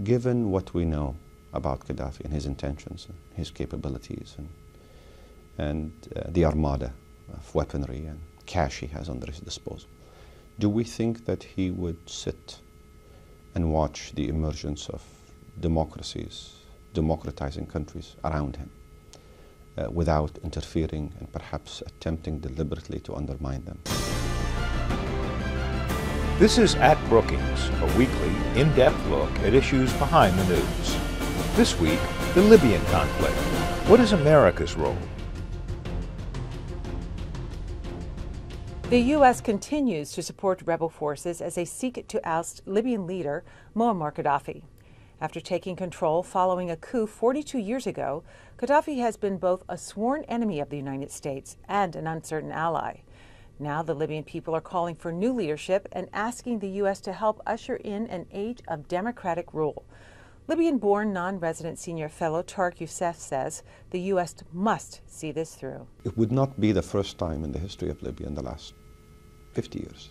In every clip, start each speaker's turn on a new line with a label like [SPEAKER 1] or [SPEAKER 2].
[SPEAKER 1] Given what we know about Gaddafi and his intentions, and his capabilities, and the armada of weaponry and cash he has under his disposal, do we think that he would sit and watch the emergence of democracies, democratizing countries around him, without interfering and perhaps attempting deliberately to undermine them?
[SPEAKER 2] This is At Brookings, a weekly, in-depth look at issues behind the news. This week, the Libyan conflict. What is America's role?
[SPEAKER 3] The U.S. continues to support rebel forces as they seek to oust Libyan leader Muammar Gaddafi. After taking control following a coup 42 years ago, Gaddafi has been both a sworn enemy of the United States and an uncertain ally. Now the Libyan people are calling for new leadership and asking the U.S. to help usher in an age of democratic rule. Libyan-born non-resident senior fellow Tarik Yousef says the U.S. must see this through.
[SPEAKER 1] It would not be the first time in the history of Libya in the last 50 years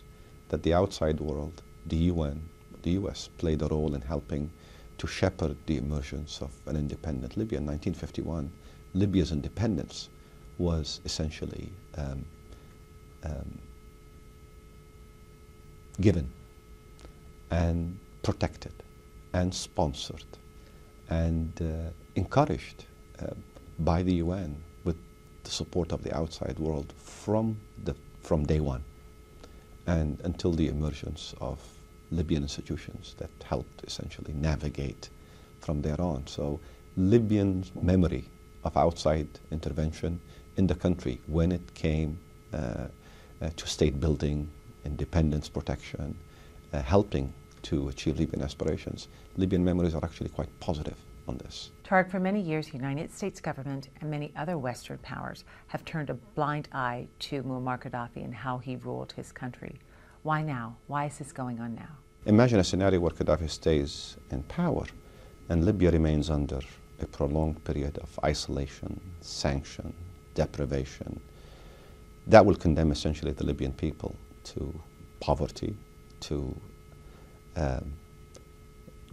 [SPEAKER 1] that the outside world, the UN, the U.S. played a role in helping to shepherd the emergence of an independent Libya. In 1951, Libya's independence was essentially given and protected and sponsored and encouraged by the UN with the support of the outside world from day one, and until the emergence of Libyan institutions that helped essentially navigate from there on. So Libyan's memory of outside intervention in the country when it came to state building, independence protection, helping to achieve Libyan aspirations, Libyan memories are actually quite positive on this.
[SPEAKER 3] Tarik, for many years, the United States government and many other Western powers have turned a blind eye to Muammar Gaddafi and how he ruled his country. Why now? Why is this going on now?
[SPEAKER 1] Imagine a scenario where Gaddafi stays in power and Libya remains under a prolonged period of isolation, sanction, deprivation. That will condemn essentially the Libyan people to poverty, to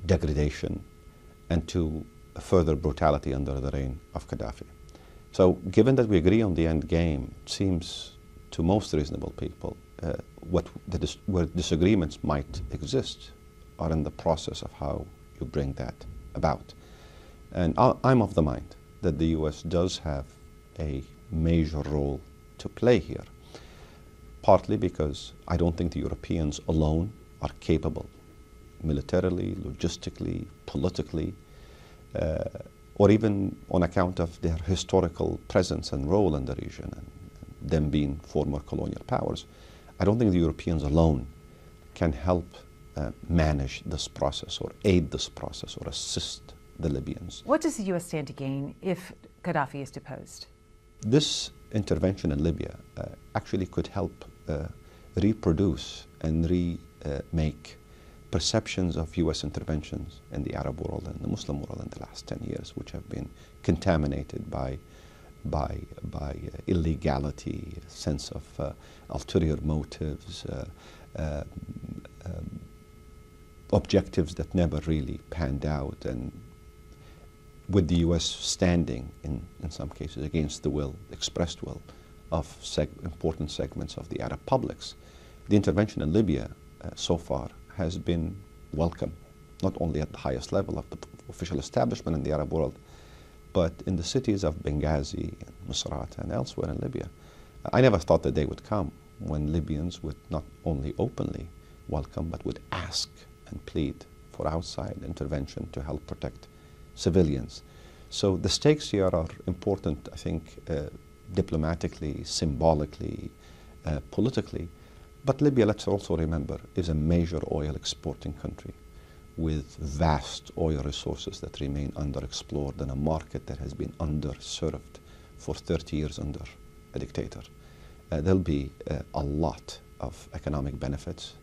[SPEAKER 1] degradation, and to further brutality under the reign of Gaddafi. So given that we agree on the end game, it seems to most reasonable people where disagreements might exist are in the process of how you bring that about. And I'm of the mind that the U.S. does have a major role to play here, partly because I don't think the Europeans alone are capable, militarily, logistically, politically, or even on account of their historical presence and role in the region, and them being former colonial powers. I don't think the Europeans alone can help manage this process or aid this process or assist the Libyans.
[SPEAKER 3] What does the U.S. stand to gain if Gaddafi is deposed?
[SPEAKER 1] This intervention in Libya actually could help reproduce and remake perceptions of U.S. interventions in the Arab world and the Muslim world in the last 10 years, which have been contaminated by illegality, a sense of ulterior motives, objectives that never really panned out, and with the U.S. standing in some cases against the will, expressed will, of important segments of the Arab publics. The intervention in Libya so far has been welcome, not only at the highest level of the official establishment in the Arab world, but in the cities of Benghazi, and Misrata, and elsewhere in Libya. I never thought the day would come when Libyans would not only openly welcome, but would ask and plead for outside intervention to help protect civilians. So the stakes here are important, I think, diplomatically, symbolically, politically. But Libya, let's also remember, is a major oil exporting country with vast oil resources that remain underexplored in a market that has been underserved for 30 years under a dictator. There'll be a lot of economic benefits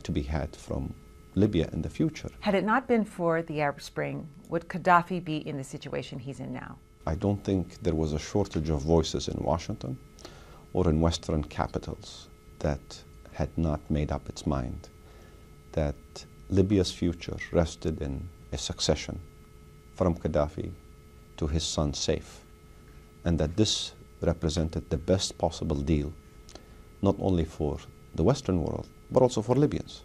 [SPEAKER 1] to be had from Libya in the future.
[SPEAKER 3] Had it not been for the Arab Spring, would Gaddafi be in the situation he's in now?
[SPEAKER 1] I don't think there was a shortage of voices in Washington or in Western capitals that had not made up its mind that Libya's future rested in a succession from Gaddafi to his son Saif, and that this represented the best possible deal, not only for the Western world, but also for Libyans,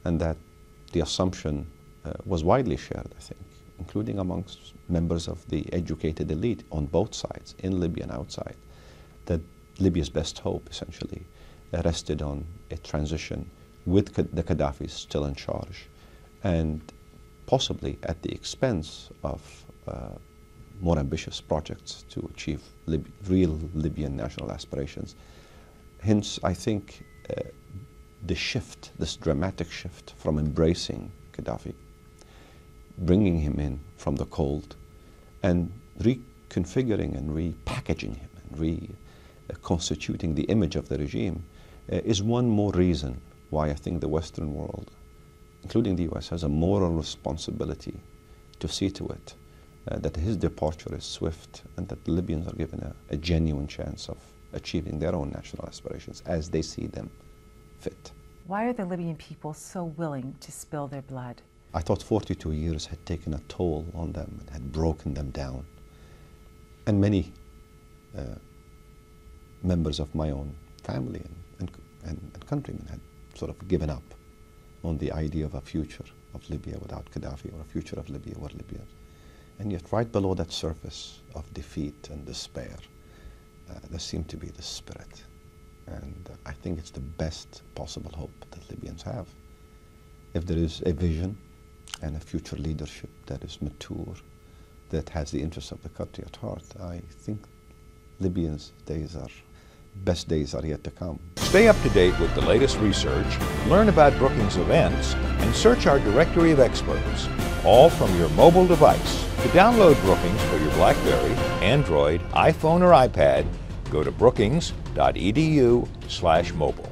[SPEAKER 1] and that the assumption was widely shared, I think, including amongst members of the educated elite on both sides, in Libya and outside, that Libya's best hope essentially rested on a transition with the Gaddafis still in charge, and possibly at the expense of more ambitious projects to achieve real Libyan national aspirations. Hence, I think the shift, this dramatic shift from embracing Gaddafi, bringing him in from the cold, and reconfiguring and repackaging him and reconstituting the image of the regime is one more reason why I think the Western world, including the US, has a moral responsibility to see to it that his departure is swift and that the Libyans are given a genuine chance of achieving their own national aspirations as they see them fit.
[SPEAKER 3] Why are the Libyan people so willing to spill their blood?
[SPEAKER 1] I thought 42 years had taken a toll on them and had broken them down. And many members of my own family and countrymen had sort of given up on the idea of a future of Libya without Gaddafi, or a future of Libya without Libya. And yet right below that surface of defeat and despair, there seemed to be the spirit. And I think it's the best possible hope that Libyans have. If there is a vision and a future leadership that is mature, that has the interests of the country at heart, I think Libya's best days are yet to come.
[SPEAKER 2] Stay up to date with the latest research, learn about Brookings events, and search our directory of experts, all from your mobile device. To download Brookings for your BlackBerry, Android, iPhone, or iPad, go to brookings.edu/mobile.